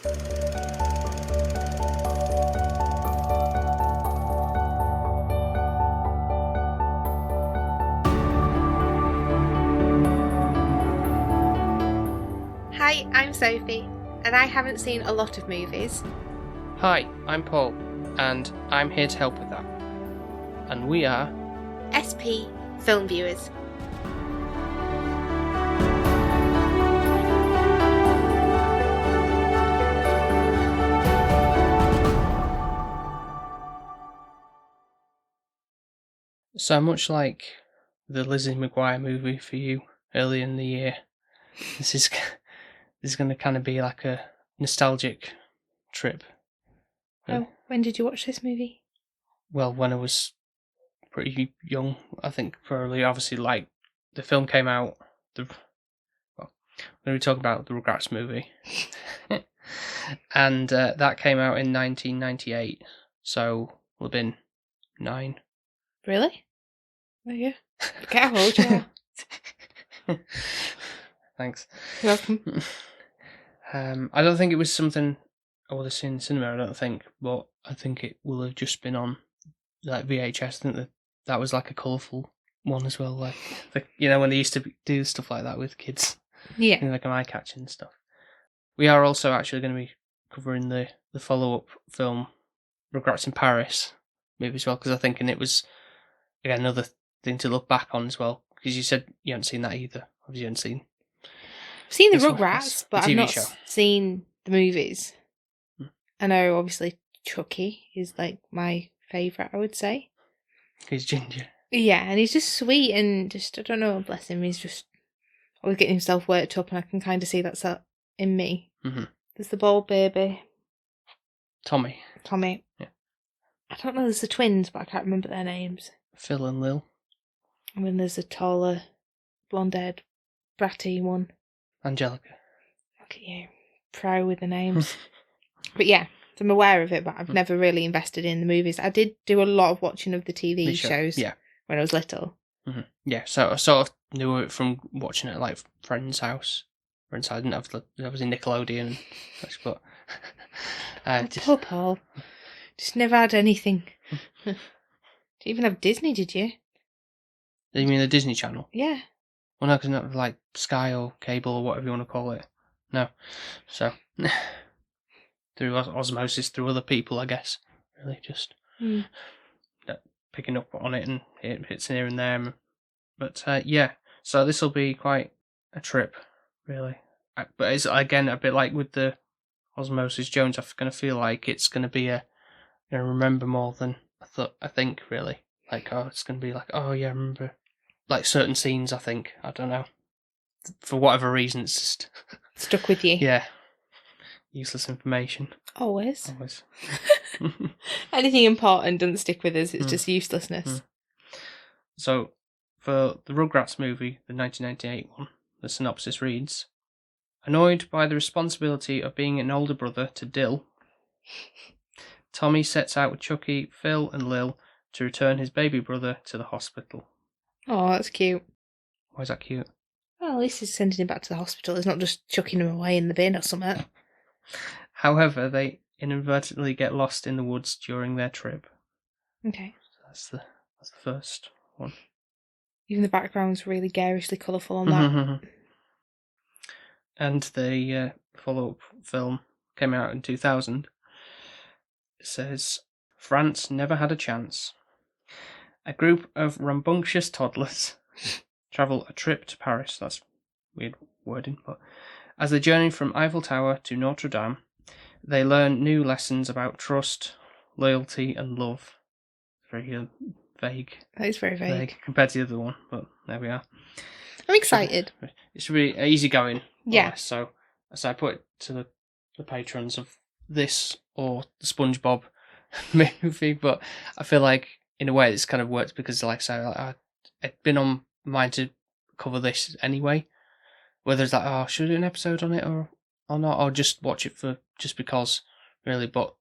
Hi, I'm Sophie, and I haven't seen a lot of movies. Hi, I'm Paul, and I'm here to help with that. And we are SP Film Viewers. so much like the Lizzie McGuire movie for you earlier in the year. This is going to kind of be like a nostalgic trip. Oh, when did you watch this movie? Well, when I was pretty young, I think probably obviously like the film came out. When we talk about the Rugrats movie, and that came out in 1998, so we've been 9. Really? Oh yeah. Look how old you are. Thanks. You're welcome. I don't think it was something I would have seen in the cinema, I don't think, but I think it will have just been on like VHS. I think that was like a colourful one as well, like when they used to do stuff like that with kids. Yeah. Like an eye-catching stuff. We are also actually going to be covering the follow-up film, Rugrats in Paris, maybe as well, because I'm thinking it was, again, another thing to look back on as well, because you said you haven't seen that either. Obviously you haven't seen... I've seen the Rugrats, but I've not show. seen the movies. Hmm. I know, obviously, Chucky is like my favourite, I would say. He's ginger. Yeah, and he's just sweet and just, I don't know, bless him, he's just always getting himself worked up, and I can kind of see that's in me. Mm-hmm. There's the bald baby. Tommy. Yeah. I don't know, there's the twins, but I can't remember their names. Phil and Lil. And then there's a taller, blonde-haired, bratty one. Angelica. Look at you. Pro with the names. But yeah, so I'm aware of it, but I've never really invested in the movies. I did do a lot of watching of the TV shows when I was little. Mm-hmm. Yeah, so I sort of knew it from watching it at like friend's house. Friend's house. I didn't have obviously Nickelodeon, but Poor Paul. Just never had anything. Didn't even have Disney, did you? You mean the Disney Channel? Yeah. Well, no, because not like Sky or cable or whatever you want to call it. No. So, through osmosis, through other people, I guess. Really, just picking up on it and it hits here and there. But yeah, so this will be quite a trip, really. But it's, again, a bit like with the Osmosis Jones, I'm going to feel like it's going to be going to remember more than I think, really. Like, it's going to be like, oh yeah, I remember, like, certain scenes, I think. I don't know. For whatever reason, it's just... Stuck with you. Yeah. Useless information. Always. Anything important doesn't stick with us, it's just uselessness. So, for the Rugrats movie, the 1998 one, the synopsis reads, annoyed by the responsibility of being an older brother to Dill, Tommy sets out with Chucky, Phil and Lil to return his baby brother to the hospital. Oh, that's cute. Why is that cute? Well, at least he's sending him back to the hospital. He's not just chucking him away in the bin or something. However, they inadvertently get lost in the woods during their trip. Okay. So that's the first one. Even the background's really garishly colourful on that. And the follow-up film came out in 2000. It says, France never had a chance. A group of rambunctious toddlers travel a trip to Paris. That's weird wording, but as they journey from Eiffel Tower to Notre Dame, they learn new lessons about trust, loyalty, and love. Very vague. That is very vague. Compared to the other one, but there we are. I'm excited. It should be easygoing. Yeah. So I put it to the patrons of this or the SpongeBob movie, but I feel like in a way it's kind of worked because, like I say, I'd been on mind to cover this anyway. Whether it's like, oh, should I do an episode on it or not, or just watch it for just because, really. But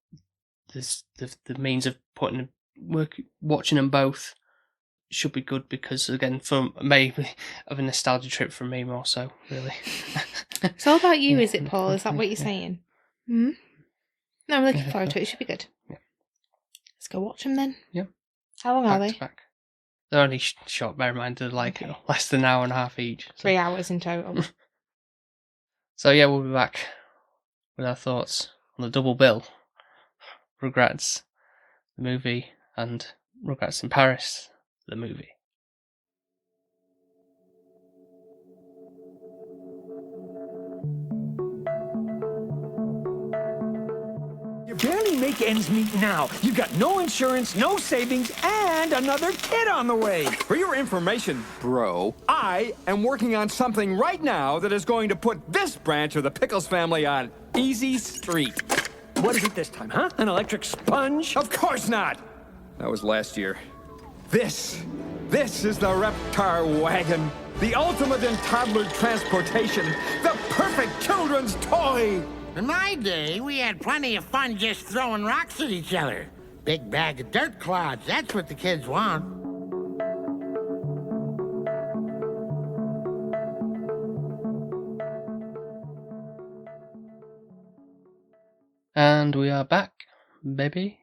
there's the means of watching them both should be good because, again, for maybe of a nostalgia trip for me more so, really. It's all about you, is it, Paul? Is that what you're saying? No, I'm looking forward to it. It should be good. Yeah. Let's go watch them then. Yeah. How long are they? Back. They're only short, bear in mind, they're like less than an hour and a half each. So. 3 hours in total. So yeah, we'll be back with our thoughts on the double bill. Rugrats, the movie, and Rugrats in Paris, the movie. You barely make ends meet now. You've got no insurance, no savings, and another kid on the way. For your information, bro, I am working on something right now that is going to put this branch of the Pickles family on easy street. What is it this time, huh? An electric sponge? Of course not! That was last year. This is the Reptar wagon. The ultimate in toddler transportation. The perfect children's toy. In my day, we had plenty of fun just throwing rocks at each other. Big bag of dirt clods, that's what the kids want. And we are back, baby.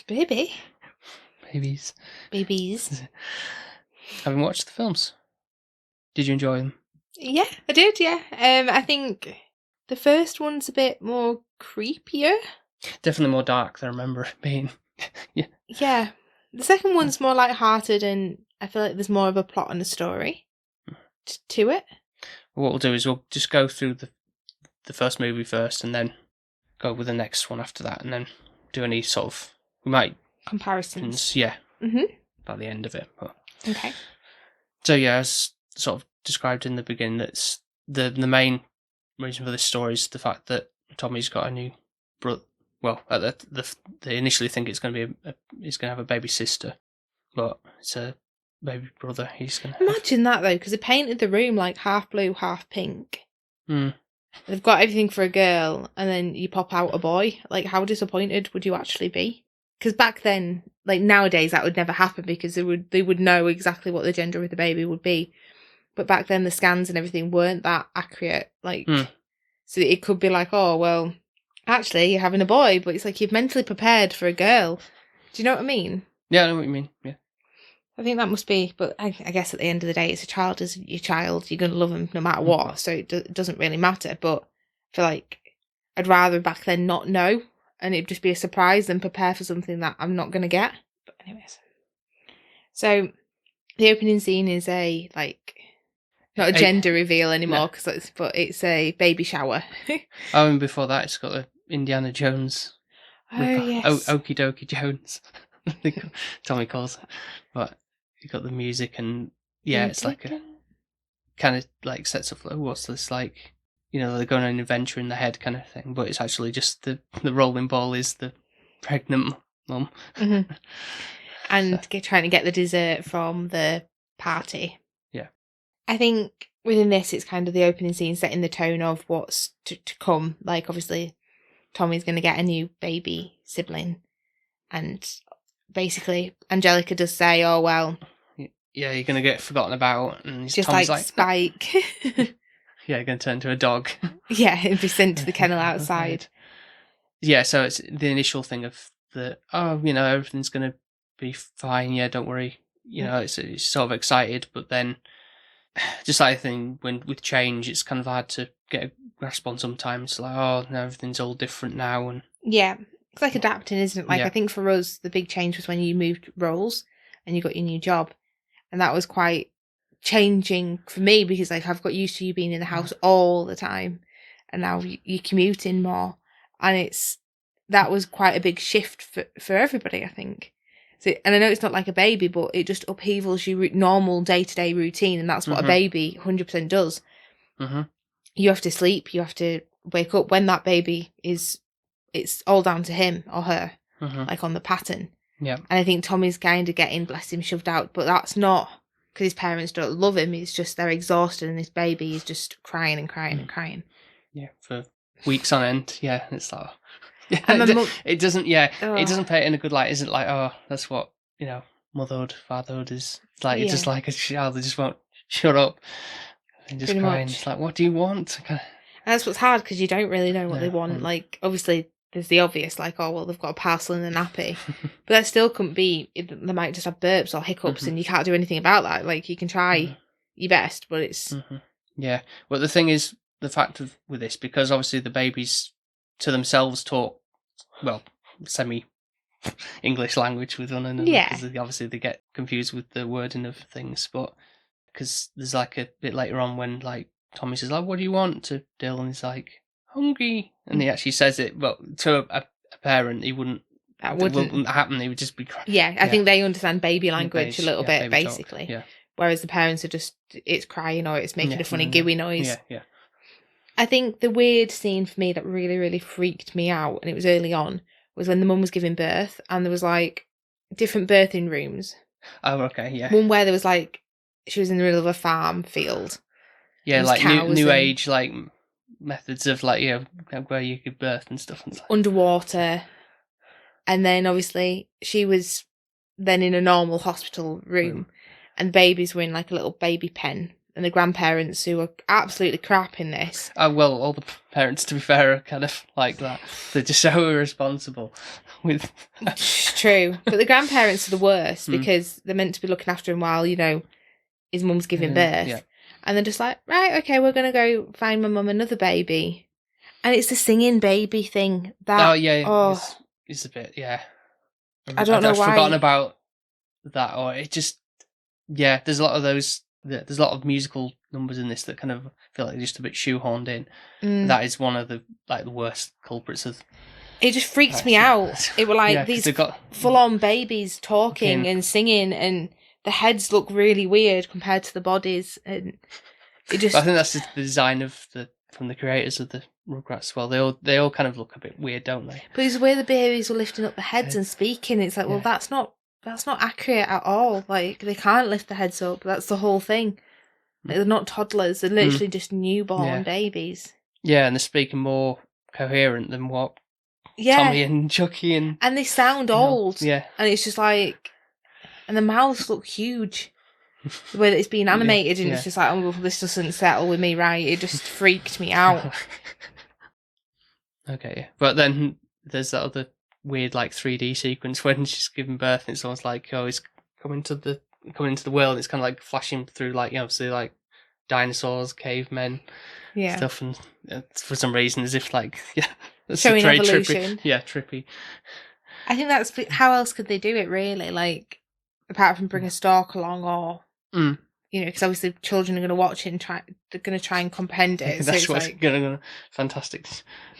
Baby? Babies. Babies. Having watched the films, did you enjoy them? Yeah, I did, yeah. I think the first one's a bit more creepier. Definitely more dark than I remember it being. Yeah. Yeah. The second one's more light-hearted, and I feel like there's more of a plot and a story to it. What we'll do is we'll just go through the first movie first, and then go with the next one after that, and then do any sort of, we might comparisons. Yeah. Mm-hmm. By the end of it. But. Okay. So yeah, as sort of described in the beginning, that's the main reason for this story is the fact that Tommy's got a new brother. Well, they initially think it's going to be he's going to have a baby sister, but it's a baby brother. He's going to imagine that though, because they painted the room like half blue, half pink. Mm. They've got everything for a girl, and then you pop out a boy. Like, how disappointed would you actually be? Because back then, like nowadays, that would never happen because they would know exactly what the gender of the baby would be. But back then, the scans and everything weren't that accurate. Like, so it could be like, oh well, actually, you're having a boy, but it's like you've mentally prepared for a girl. Do you know what I mean? Yeah, I know what you mean. Yeah. I think that must be, but I guess at the end of the day, it's a child is your child. You're going to love them no matter what, so it doesn't really matter. But I feel like I'd rather back then not know, and it'd just be a surprise than prepare for something that I'm not going to get. But anyways. So, the opening scene is not a gender reveal anymore, but it's a baby shower. Oh, and before that, it's got the Indiana Jones. Oh, yes. Okie dokie Jones. Tommy calls it. But you got the music and it's like a kind of like sets up what's this like, they're going on an adventure in the head kind of thing, but it's actually just the rolling ball is the pregnant mum. Mm-hmm. And trying to get the dessert from the party. Yeah. I think within this it's kind of the opening scene setting the tone of what's to come. Like obviously Tommy's going to get a new baby sibling, and basically Angelica does say, oh well, yeah, you're going to get forgotten about, and just Tommy's like Spike. Yeah, you're going to turn into a dog. Yeah, and be sent to the kennel outside. Yeah, so it's the initial thing of everything's going to be fine, yeah, don't worry. It's sort of excited, but then just like I think with change, it's kind of hard to get a grasp on sometimes. Like, oh, no, everything's all different now. And yeah, it's like adapting, isn't it? Like, I think for us, the big change was when you moved roles and you got your new job. And that was quite changing for me because, like, I've got used to you being in the house all the time. And now you're commuting more. And that was quite a big shift for everybody, I think. So, and I know it's not like a baby, but it just upheavals your normal day-to-day routine. And that's what a baby 100% does. Mm-hmm. You have to sleep. You have to wake up when that baby is... It's all down to him or her, like on the pattern. Yeah. And I think Tommy's kind of getting, bless him, shoved out. But that's not because his parents don't love him. It's just they're exhausted and this baby is just crying and crying and crying. Yeah, for weeks on end. Yeah, it's like... Yeah, it doesn't pay it in a good light. Isn't like, oh, that's what, motherhood, fatherhood is like. It's just like a child that just won't shut up and just pretty crying. Much. It's like, what do you want? And that's what's hard, because you don't really know what they want. Mm. Like, obviously, there's the obvious, like, oh, well, they've got a parcel in a nappy. But that still couldn't be, they might just have burps or hiccups, and you can't do anything about that. Like, you can try your best, but it's... Yeah. Well, the thing is, the fact with this, because obviously the babies to themselves talk, well, semi-English language with one another. Yeah. Because obviously they get confused with the wording of things. But because there's like a bit later on when like Tommy says, like, what do you want to Dylan? He's like, hungry. And he actually says it, but to a parent, he wouldn't. That wouldn't happen. He would just be crying. Yeah, I think they understand baby language a little bit, basically. Yeah. Whereas the parents are just, it's crying or it's making a funny gooey noise. Yeah. I think the weird scene for me that really, really freaked me out, and it was early on, was when the mum was giving birth, and there was like different birthing rooms. Oh, okay, yeah. One where there was like, she was in the middle of a farm field. Yeah, like new age, like methods of like, where you give birth and stuff. And underwater. And then obviously she was then in a normal hospital room, and the babies were in like a little baby pen, and the grandparents, who were absolutely crap in this. Well, all the parents, to be fair, are kind of like that. They're just so irresponsible with... True. But the grandparents are the worst, because they're meant to be looking after him while, his mum's giving birth. Yeah. And they're just like, right, okay, we're going to go find my mum another baby. And it's the singing baby thing. It's a bit, yeah. I don't know why. I've forgotten about that, or it just, there's a lot of those, there's a lot of musical numbers in this that kind of feel like they're just a bit shoehorned in. That is one of the worst culprits of... It just freaked me out. It were like these full-on babies talking and singing, and the heads look really weird compared to the bodies, and it just... I think that's the design from the creators of the Rugrats. Well, they all kind of look a bit weird, don't they? But it's where the babies were lifting up the heads and speaking. It's like, well, that's not accurate at all. Like, they can't lift the heads up. That's the whole thing. Like, they're not toddlers. They're literally just newborn babies. Yeah, and they're speaking more coherent than what Tommy and Chucky and they sound old. Yeah, and it's just like, and the mouths look huge. The way that it's being animated, and it's just like, oh, well, this doesn't settle with me, right? It just freaked me out. Okay, but then there's that other weird like 3D sequence when she's giving birth, and it's almost like, oh, he's coming into the world. And it's kind of like flashing through, like, obviously like dinosaurs, cavemen, stuff, and for some reason, as if like that's showing very evolution. Trippy. I think that's how else could they do it, really? Like, apart from bring a stork along, or because obviously children are going to watch it and they're going to try and comprehend it. That's what's going to fantastic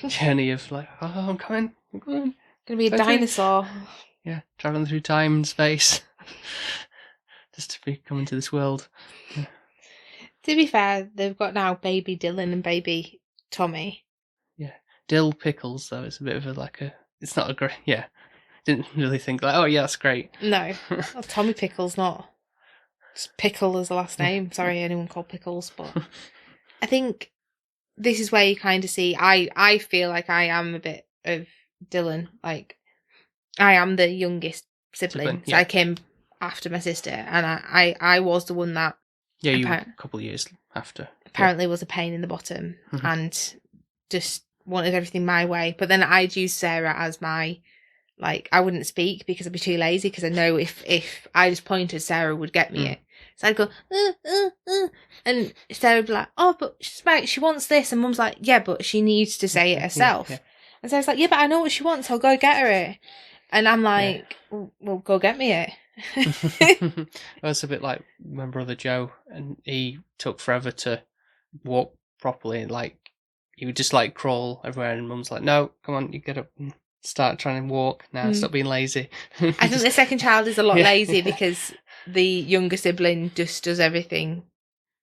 journey of like, oh, I'm coming. Going to be a dinosaur. Yeah, traveling through time and space, just to be coming to this world. Yeah. To be fair, they've got now baby Dylan and baby Tommy. Yeah, Dill Pickles though. It's a bit of it's not a great. Yeah, didn't really think like, oh yeah, that's great. No, well, Tommy Pickles, not just Pickle as the last name. Sorry, anyone called Pickles, but I think this is where you kind of see. I feel like I am a bit of Dylan. Like, I am the youngest sibling. So I came after my sister, and I was the one that you were a couple of years after. Apparently was a pain in the bottom and just wanted everything my way. But then I'd use Sarah as my, like, I wouldn't speak because I'd be too lazy, because I know if I just pointed, Sarah would get me it. So I'd go, and Sarah would be like, oh, but she wants this. And Mum's like, yeah, but she needs to say it herself. Yeah. And so I was like, yeah, but I know what she wants. I'll go get her it. And I'm like, well, go get me it. Well, it's a bit like my brother Joe, and he took forever to walk properly. Like, he would just like crawl everywhere, and Mum's like, no, come on, you get up and start trying to walk now. Stop being lazy. I think the second child is a lot lazy because the younger sibling just does everything.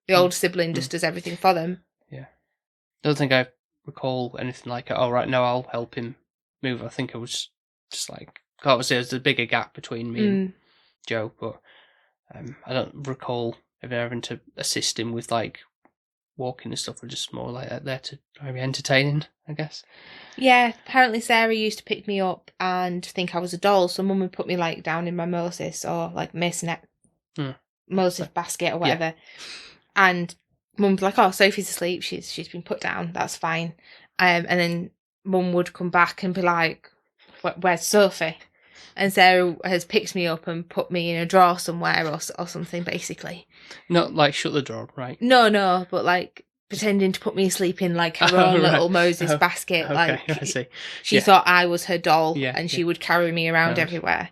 The older sibling just does everything for them. Yeah. I don't think I recall anything like, oh, right, no, I'll help him move. I think I was just like, obviously there's a bigger gap between me and Joe, but I don't recall ever having to assist him with like walking and stuff. We're just more like there to try be entertaining, I guess. Yeah, apparently Sarah used to pick me up and think I was a doll, so Mum would put me like down in my Moses or like Masonette Moses basket or whatever, and Mum's like, oh, Sophie's asleep. She's been put down. That's fine. And then Mum would come back and be like, where's Sophie? And Sarah has picked me up and put me in a drawer somewhere or something, basically. Not like shut the drawer, right? No, but like pretending to put me asleep in like her own little Moses basket. Okay, like I see. She thought I was her doll, Yeah, and she would carry me around everywhere,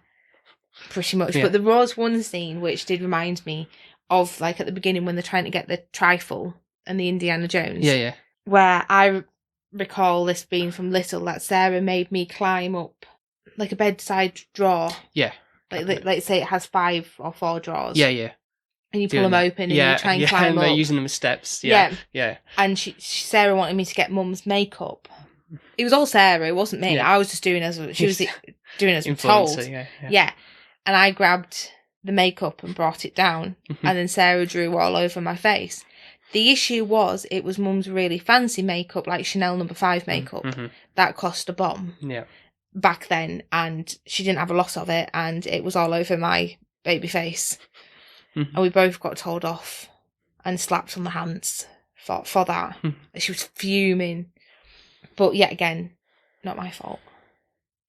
pretty much. Yeah. But there was one scene which did remind me of like at the beginning when they're trying to get the trifle and the Indiana Jones. Yeah. Where I recall this being from little that Sarah made me climb up like a bedside drawer. Yeah. Like say it has 5 or 4 drawers. Yeah. And you pull them open and you try and climb and up. they're using them as steps. Yeah. And Sarah wanted me to get Mum's makeup. It was all Sarah, it wasn't me. Yeah. I was just doing as she was doing as Influencer, told. Yeah. And I grabbed the makeup and brought it down, and then Sarah drew all over my face. The issue was it was Mum's really fancy makeup, like Chanel No. 5 makeup. That cost a bomb. Yeah. Back then, and she didn't have a lot of it, and it was all over my baby face. And we both got told off and slapped on the hands for that. She was fuming. But yet again, not my fault.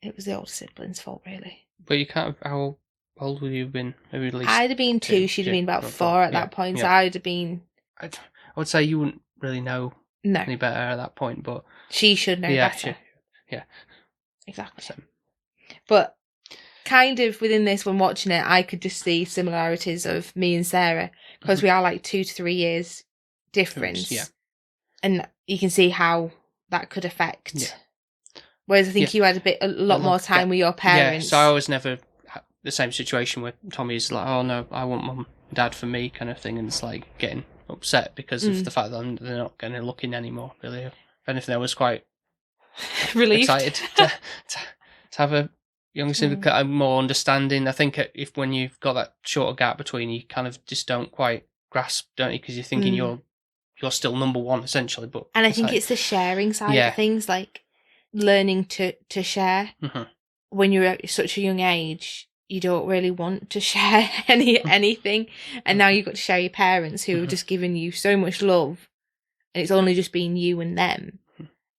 It was the older siblings' fault, really. But you can't. How old would you have been? Maybe at least I'd have been 2. She'd have been about 4 at that point. So I'd have been. I would say you wouldn't really know any better at that point, but she should know better. Yeah. Exactly. So. But kind of within this, when watching it, I could just see similarities of me and Sarah because we are like 2 to 3 years difference. Yeah. And you can see how that could affect. Yeah. Whereas I think you had a lot more time with your parents. Yeah, so I was never the same situation where Tommy's like, oh no, I want Mum and Dad for me kind of thing, and it's like getting upset because of the fact that they're not going to look in anymore, really. If anything, I was quite excited to have a young sibling, more understanding. I think if when you've got that shorter gap between you, kind of just don't quite grasp, don't you? Because you're thinking you're still number one essentially. But and I think it's the sharing side of things, like learning to share. When you're at such a young age, you don't really want to share anything, and now you've got to share your parents who have just given you so much love, and it's only just been you and them.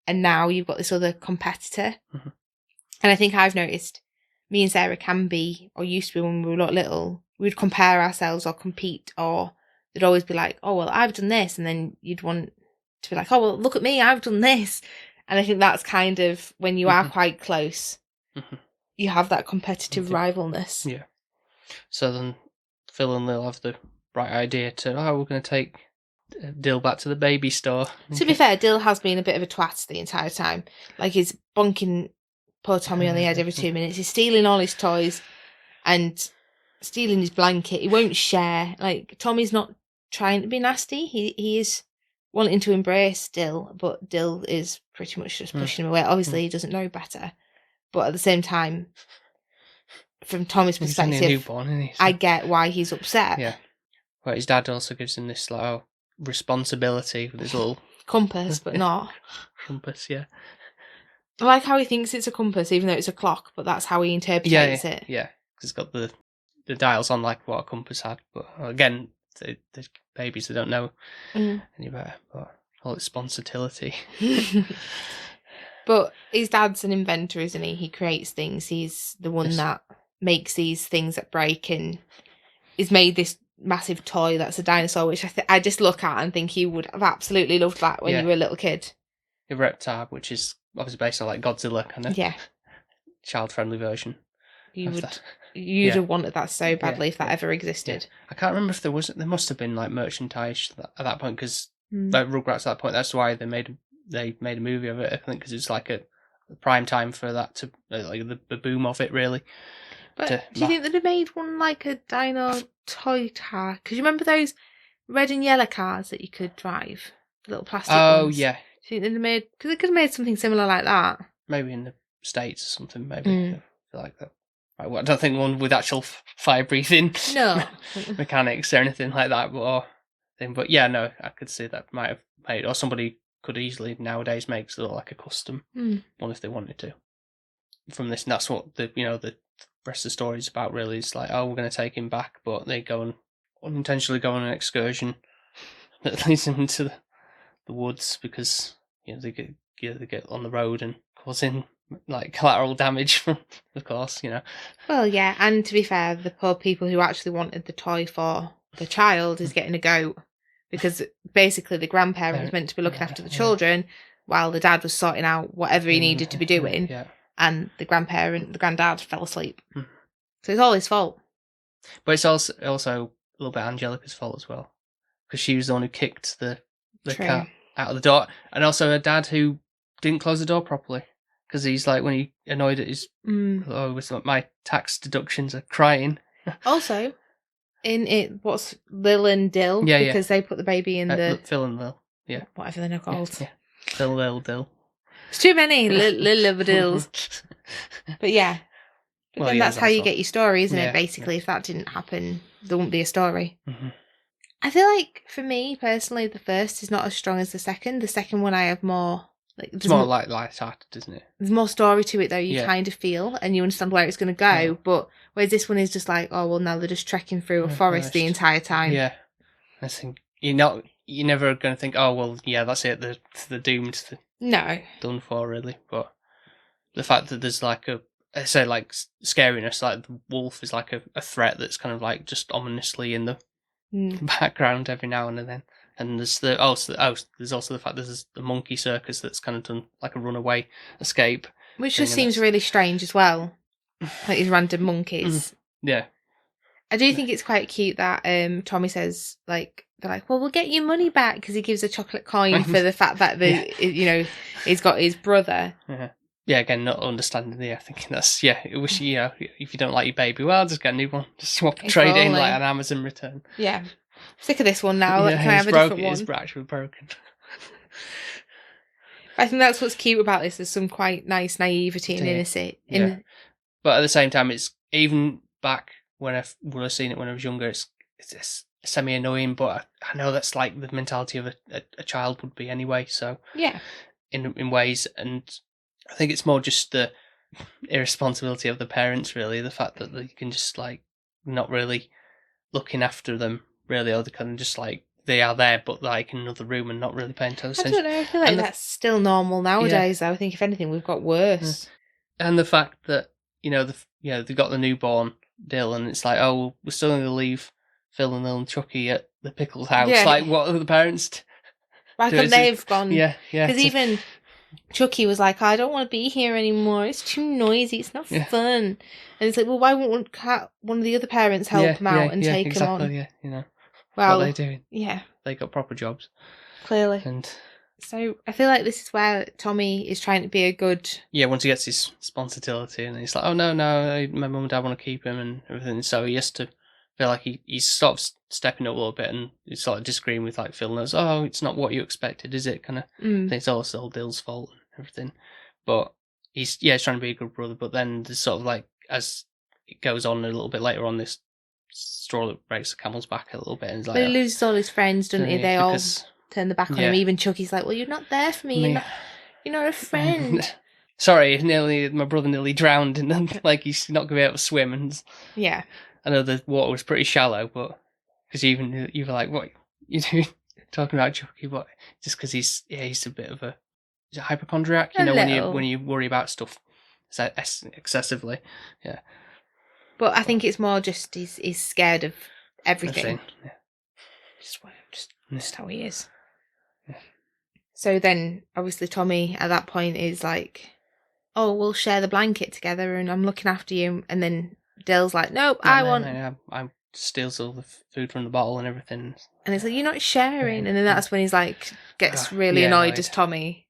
And now you've got this other competitor. And I think I've noticed me and Sarah can be, or used to be when we were little, we'd compare ourselves or compete, or they'd always be like, oh, well, I've done this. And then you'd want to be like, oh, well, look at me, I've done this. And I think that's kind of when you are quite close, you have that competitive rivalness. Yeah. So then Phil and Lil have the right idea to, we're going to take Dill back to the baby store. To be fair, Dill has been a bit of a twat the entire time. Like, he's bonking poor Tommy on the head every 2 minutes. He's stealing all his toys and stealing his blanket. He won't share. Like, Tommy's not trying to be nasty. He is wanting to embrace Dill, but Dill is pretty much just pushing him away. Obviously, he doesn't know better. But at the same time, from Tommy's perspective, he's only a newborn, isn't he? So. I get why he's upset. Yeah. Well, his dad also gives him this like responsibility with his little compass, but not compass. Yeah. I like how he thinks it's a compass, even though it's a clock. But that's how he interprets it. Yeah, because it's got the dials on like what a compass had. But again, the babies, they don't know any better. But all its sponsortility. But his dad's an inventor, isn't he? He creates things. He's the one that makes these things that break, and he's made this massive toy that's a dinosaur, which I just look at and think you would have absolutely loved that when you were a little kid. A reptile, which is obviously based on like Godzilla kind of child-friendly version. You'd have wanted that so badly if that ever existed. Yeah. I can't remember if there must have been like merchandise at that point, because like Rugrats at that point, that's why they made a movie of it. I think because it's like a prime time for that to like the boom of it, really. But do you think they'd have made one like a dino toy car? Because you remember those red and yellow cars that you could drive, the little plastic ones? Oh yeah. Do you think they'd have made? Because they could have made something similar like that. Maybe in the States or something. Maybe like that. I don't think one with actual fire breathing mechanics or anything like that. But yeah, no, I could see that might have made, or somebody could easily nowadays make sort of like a custom one if they wanted to. From this, and that's what the rest of the story is about. Really, it's like, oh, we're going to take him back, but they go and unintentionally go on an excursion that leads them into the woods because they get on the road and causing like collateral damage from, of course, Well, yeah, and to be fair, the poor people who actually wanted the toy for the child is getting a goat because basically the grandparent was meant to be looking after the children while the dad was sorting out whatever he needed to be doing, and the granddad fell asleep. So it's all his fault. But it's also a little bit Angelica's fault as well because she was the one who kicked the cat out of the door, and also her dad who didn't close the door properly. Because he's like, when he annoyed at his, my tax deductions are crying. Also, in it, what's Lil and Dill? Yeah, because they put the baby in the Phil and Lil, whatever they're called. Yeah. Phil, Lil, Dill. It's too many Lil Dills. But yeah, but then that's how you get your story, isn't it? Basically, if that didn't happen, there wouldn't be a story. Mm-hmm. I feel like for me personally, the first is not as strong as the second. The second one, I have more. It's more light-hearted, isn't it? There's more story to it, though. You kind of feel, and you understand where it's going to go. Yeah. But whereas this one is just like, oh well, now they're just trekking through a forest the entire time. Yeah, I think you're never going to think, oh well, yeah, that's it. They're doomed. Done for, really. But the fact that there's like scariness, like the wolf is like a threat that's kind of like just ominously in the background every now and then. And there's there's also the fact there's the monkey circus that's kind of done like a runaway escape, which just seems really strange as well. Like these random monkeys. Yeah, I do think it's quite cute that Tommy says they're like, well, we'll get your money back because he gives a chocolate coin for the fact that he's got his brother. Yeah, again, not understanding I think that's I wish if you don't like your baby, well, just get a new one, just swap and trade in like an Amazon return. Yeah. Sick of this one now. Can I have a different one? It's actually broken. I think that's what's cute about this. There's some quite nice naivety and innocence. But at the same time, it's even back when I would have seen it when I was younger. It's semi-annoying, but I know that's like the mentality of a child would be anyway. So in ways, and I think it's more just the irresponsibility of the parents, really. The fact that they can just like not really looking after them. Really, or they kind of just like they are there, but like in another room and not really paying attention. I don't know. I feel like that's still normal nowadays. Though I think if anything, we've got worse. And the fact that they've got the newborn Dill, and it's like, oh, we're still going to leave Phil and Lil and Chucky at the Pickles house. Yeah. Like, what are the parents? Why couldn't they've gone? Yeah. Because even Chucky was like, I don't want to be here anymore. It's too noisy. It's not fun. And it's like, well, why won't one of the other parents help him out and take him on? Yeah, well, what are they doing? Yeah. They got proper jobs. Clearly. And so I feel like this is where Tommy is trying to be a good... Yeah, once he gets his sponsibility and he's like, oh, no, my mum and dad want to keep him and everything. So he has to feel like he's sort of stepping up a little bit and he's sort of disagreeing with like Phil knows, oh, it's not what you expected, is it? Kind of thing. It's all Dill's fault and everything. But he's trying to be a good brother. But then there's sort of like, as it goes on a little bit later on, this straw that breaks the camel's back a little bit. And but he loses all his friends, doesn't he? They all turn the back on him. Even Chucky's like, well, you're not there for me. You're not a friend. Sorry, my brother nearly drowned and like he's not going to be able to swim. And yeah. I know the water was pretty shallow, but because you were like, what you doing talking about Chucky? But just because he's a bit of a hypochondriac, when you worry about stuff excessively. Yeah. But I think it's more just he's scared of everything. Yeah. Just how he is. Yeah. So then, obviously, Tommy at that point is like, "Oh, we'll share the blanket together, and I'm looking after you." And then Dill's like, "Nope, I want." I steals all the food from the bottle and everything. And it's like, "You're not sharing." And then that's when he's like, gets really annoyed as Tommy,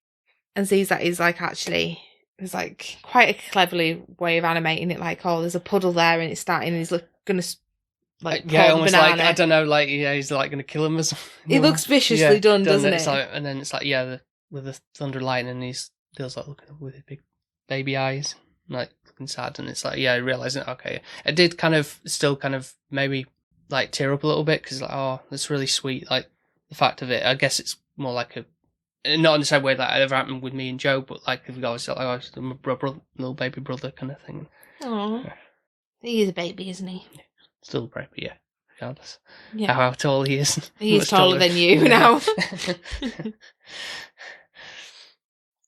and sees that he's like actually. There's like quite a cleverly way of animating it, like, oh, there's a puddle there and it's starting and he's gonna like almost banana. Like I don't know, like he's like gonna kill him or something. It looks viciously done, doesn't it? It's like, and then it's like with the thunder lightning, he's feels like looking up with his big baby eyes, like looking sad, and it's like realizing okay, it did kind of still kind of maybe like tear up a little bit because like oh that's really sweet, like the fact of it. I guess it's more like a. Not in the same way that ever happened with me and Joe, but like if you guys like my little baby brother kind of thing. Oh, he is a baby, isn't he? Yeah. Still a baby, yeah. regardless. Yeah. How tall he is. He's Much taller than you Yeah. now.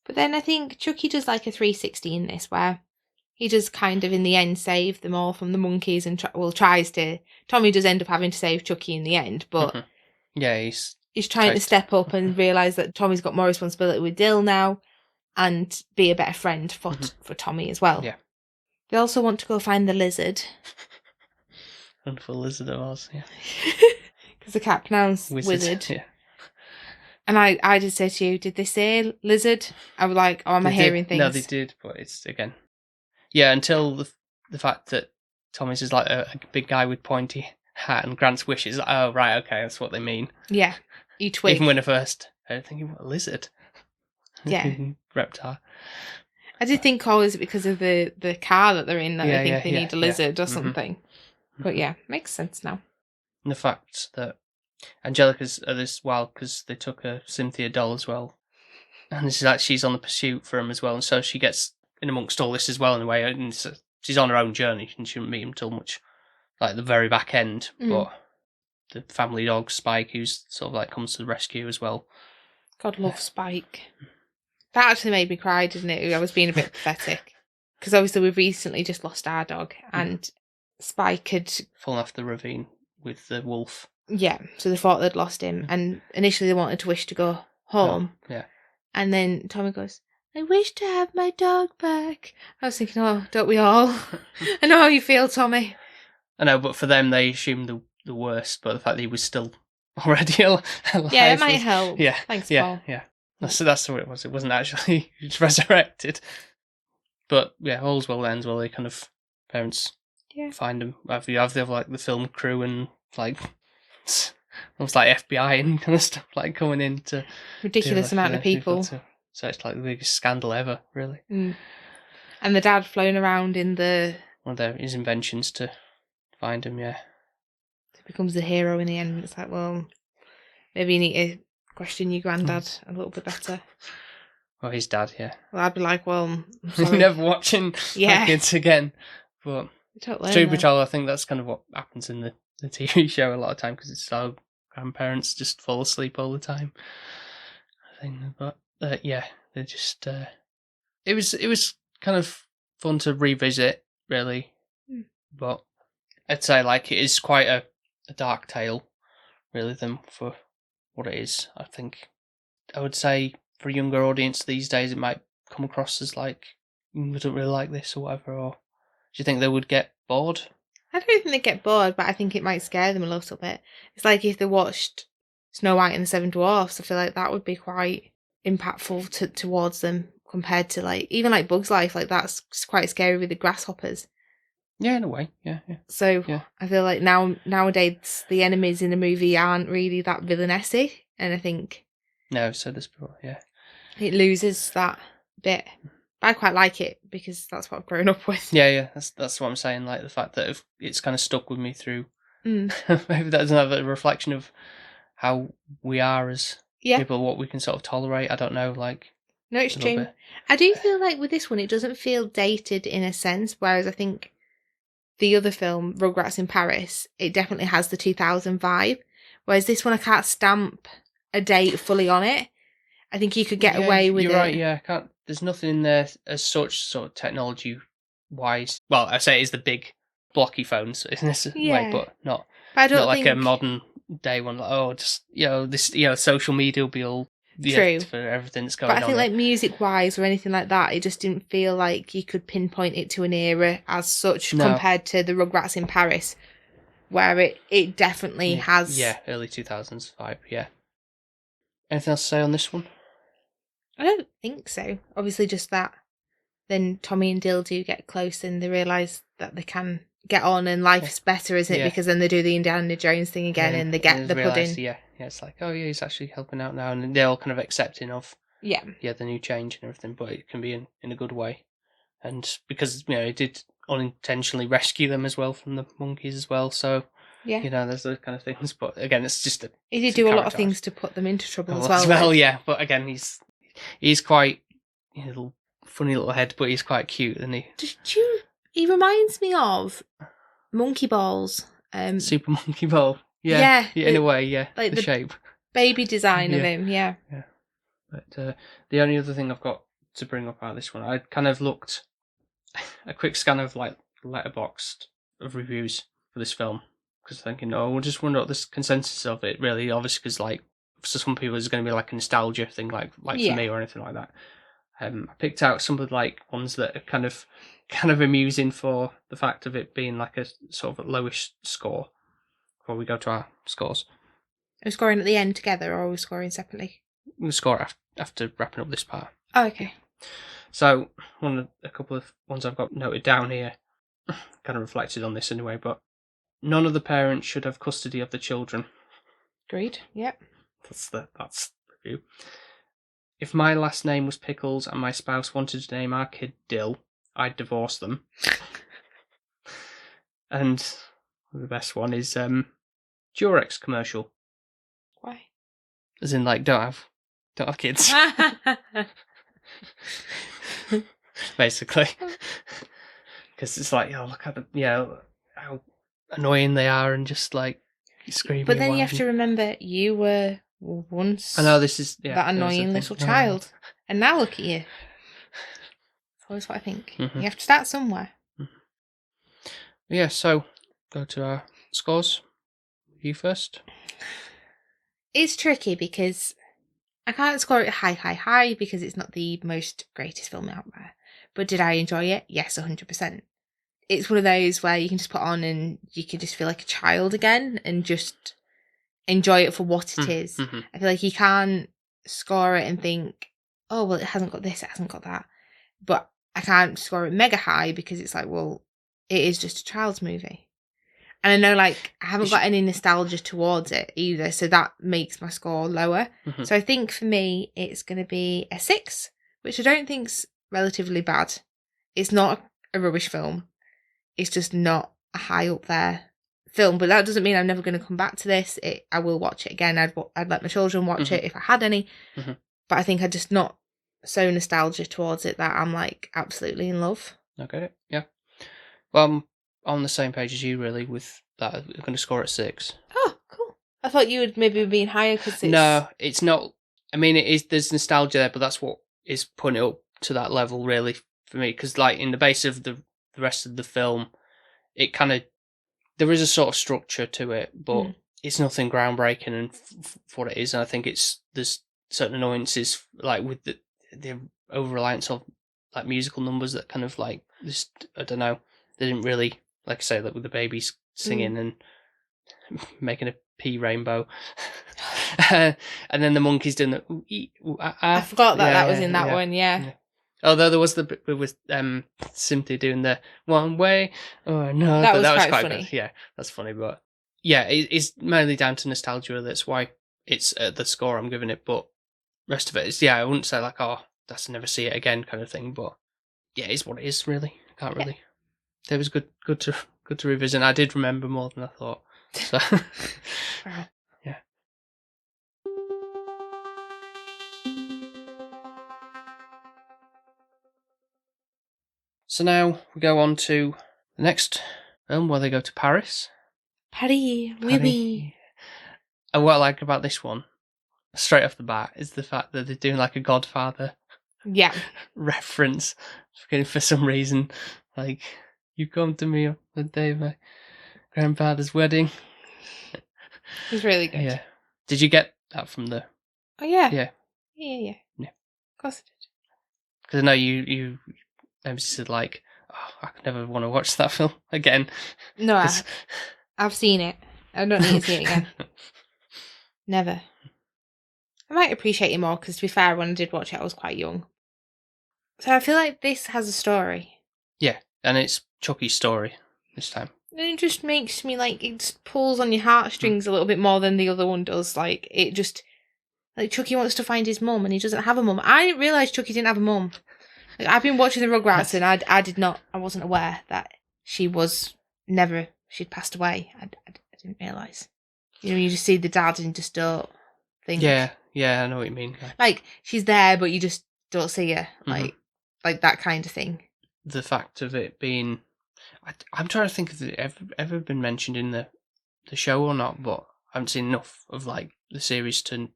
But then I think Chucky does like a 360 in this, where he does kind of in the end save them all from the monkeys and tries to. Tommy does end up having to save Chucky in the end, but yeah, he's trying to step up and realise that Tommy's got more responsibility with Dill now and be a better friend for Tommy as well. Yeah. They also want to go find the lizard. Wonderful lizard it was, yeah. Because the cat pronounced wizard. Yeah. And I did say to you, did they say lizard? I was like, oh, am I hearing things? No, they did, but it's, again... Yeah, until the fact that Tommy's is like a big guy with pointy hat and grants wishes. Like, oh, right, okay, that's what they mean. Yeah, you twig. Even when at first, I was thinking, what, a lizard? Yeah. Reptile. I did think, oh, is it because of the car that they're in that I think they need a lizard or something? But yeah, makes sense now. And the fact that Angelica's at this wild because they took a Cynthia doll as well. And this is like she's on the pursuit for him as well. And so she gets in amongst all this as well in a way. And she's on her own journey and she wouldn't meet him till much like the very back end. But the family dog, Spike, who's sort of like comes to the rescue as well. God love Spike. That actually made me cry, didn't it? I was being a bit pathetic. Because obviously we've recently just lost our dog and Spike had fallen off the ravine with the wolf. Yeah, so they thought they'd lost him. And initially they wanted to wish to go home. Oh, yeah. And then Tommy goes, I wish to have my dog back. I was thinking, oh, don't we all? I know how you feel, Tommy. I know, but for them, they assumed the worst. But the fact that he was still already alive. Yeah, it might help. Yeah. Thanks, yeah, Paul. Yeah. That's what it was. It wasn't actually resurrected. But yeah, all's well ends well. They kind of parents find him. Have like the film crew and like almost like FBI and kind of stuff like coming in to ridiculous amount of people. So it's like the biggest scandal ever, really. And the dad flown around in one of his inventions to find him. Yeah, he becomes the hero in the end. It's like, well, maybe you need to question your granddad a little bit better. Well, his dad, yeah. Well, I'd be like, well, I'm sorry. Never watching my kids again. But true patrol, I think that's kind of what happens in the TV show a lot of time because it's so grandparents just fall asleep all the time. I think, but yeah, they just it was kind of fun to revisit, really. But I'd say like it is quite a dark tale, really, than for what it is. I think I would say for a younger audience these days, it might come across as like we don't really like this or whatever. Or do you think they would get bored? I don't think they get bored, but I think it might scare them a little bit. It's like if they watched Snow White and the Seven Dwarfs, I feel like that would be quite impactful towards them compared to like even like Bug's Life. Like that's quite scary with the grasshoppers. Yeah, in a way. Yeah. So I feel like nowadays the enemies in a movie aren't really that villainessy, and I think so this before, it loses that bit. But I quite like it because that's what I've grown up with. Yeah. That's what I'm saying. Like the fact that it's kind of stuck with me through. Maybe that's another reflection of how we are as people, what we can sort of tolerate. I don't know. Like no, it's true. I do feel like with this one, it doesn't feel dated in a sense, whereas I think the other film, Rugrats in Paris, it definitely has the 2000 vibe. Whereas this one, I can't stamp a date fully on it. I think you could get away with it. You're right, yeah. There's nothing in there as such, sort of technology-wise. Well, I say it is the big blocky phones in this way, but not like a modern day one. Like, just, this, social media will be all true for everything that's going on. But I think like music-wise or anything like that, it just didn't feel like you could pinpoint it to an era as such compared to the Rugrats in Paris, where it definitely has... Yeah, early 2000s vibe, yeah. Anything else to say on this one? I don't think so. Obviously just that then Tommy and Dill do get close and they realise that they can get on and life's better, isn't it? Because then they do the Indiana Jones thing again and they get the pudding. Yeah, it's like, he's actually helping out now, and they're all kind of accepting of the new change and everything, but it can be in a good way. And because, it did unintentionally rescue them as well from the monkeys as well, so... Yeah. There's those kind of things. But again, it's just he did do a lot of things to put them into trouble as well. Yeah. But again, he's quite funny little head, but he's quite cute, isn't he? He reminds me of Monkey Balls Super Monkey Ball. Yeah, in a way, yeah. Like the shape. Baby design of him, yeah. Yeah. But the only other thing I've got to bring up out of this one, I kind of looked a quick scan of like Letterboxd of reviews for this film, because thinking, we'll just wonder what this consensus of it really, obviously, because like for some people it's going to be like a nostalgia thing, like for me or anything like that. I picked out some of the like ones that are kind of amusing for the fact of it being like a sort of a lowish score. Before we go to our scores, Are we scoring at the end together, or are we scoring separately? We'll score after wrapping up this part. Oh, okay. So a couple of ones I've got noted down here, kind of reflected on this anyway. But none of the parents should have custody of the children. Agreed. Yep. That's review. If my last name was Pickles and my spouse wanted to name our kid Dill, I'd divorce them. And the best one is Durex commercial. Why? As in, like, don't have kids. Basically. Because it's like, look at how annoying they are and just like screaming. But then you have to remember, you were once I know this is that annoying little child. And now look at you. That's always what I think. Mm-hmm. You have to start somewhere. Yeah, so go to our scores. You first. It's tricky because I can't score it high because it's not the most greatest film out there. But did I enjoy it? Yes, 100%. It's one of those where you can just put on and you can just feel like a child again and just enjoy it for what it is. Mm-hmm. I feel like you can't score it and think, oh, well, it hasn't got this, it hasn't got that. But I can't score it mega high because it's like, well, it is just a child's movie. And I know, like, I haven't got any nostalgia towards it either, so that makes my score lower. Mm-hmm. So I think for me, it's going to be a 6, which I don't think's relatively bad. It's not a rubbish film. It's just not a high up there film. But that doesn't mean I'm never going to come back to this. I will watch it again. I'd let my children watch it if I had any. Mm-hmm. But I think I'm just not so nostalgic towards it that I'm, like, absolutely in love. I get it, yeah. Well, I'm on the same page as you, really, with that. I'm going to score at 6. Oh, cool. I thought you would maybe be higher because it's... No, it's not. I mean, it is. There's nostalgia there, but that's what is putting it up to that level, really, for me. Because, like, in the base of the rest of the film, it kind of... There is a sort of structure to it, but it's nothing groundbreaking and for what it is. And I think there's certain annoyances, like, with the over-reliance of, like, musical numbers that kind of, like, just, I don't know, they didn't really, like I say, like with the babies singing and making a pea rainbow. And then the monkeys doing the ooh, ee, ooh, ah, ah. I forgot that was in that one, yeah. Although there was the bit with Cynthia doing the one way. Oh no, that was quite funny. Good. Yeah, that's funny, but yeah, it's mainly down to nostalgia. That's why it's the score I'm giving it. But rest of it is, I wouldn't say like, oh, that's never see it again kind of thing. But yeah, it's what it is really. Can't really. It was good to revisit. I did remember more than I thought. So yeah. So now we go on to the next film where they go to Paris. Paris, oui. And what I like about this one, straight off the bat, is the fact that they're doing like a Godfather reference for some reason. Like, you come to me on the day of my grandfather's wedding. It's really good. Yeah. Did you get that from the... Oh, yeah. Yeah. Yeah. Of course I did. Because I know you said like, oh, I could never want to watch that film again. No, I've seen it. I don't need to see it again. Never. I might appreciate it more because, to be fair, when I did watch it, I was quite young. So I feel like this has a story. Yeah, and it's Chucky's story this time. And it just makes me, like, it just pulls on your heartstrings a little bit more than the other one does. Like, it just... Like, Chucky wants to find his mum and he doesn't have a mum. I didn't realise Chucky didn't have a mum. Like, I've been watching the Rugrats and I wasn't aware that she'd passed away. I didn't realise. You know, you just see the dad and just don't think. Yeah, I know what you mean. Like, she's there, but you just don't see her. Like that kind of thing. The fact of it being... I'm trying to think if it ever been mentioned in the the show or not, but I haven't seen enough of like the series to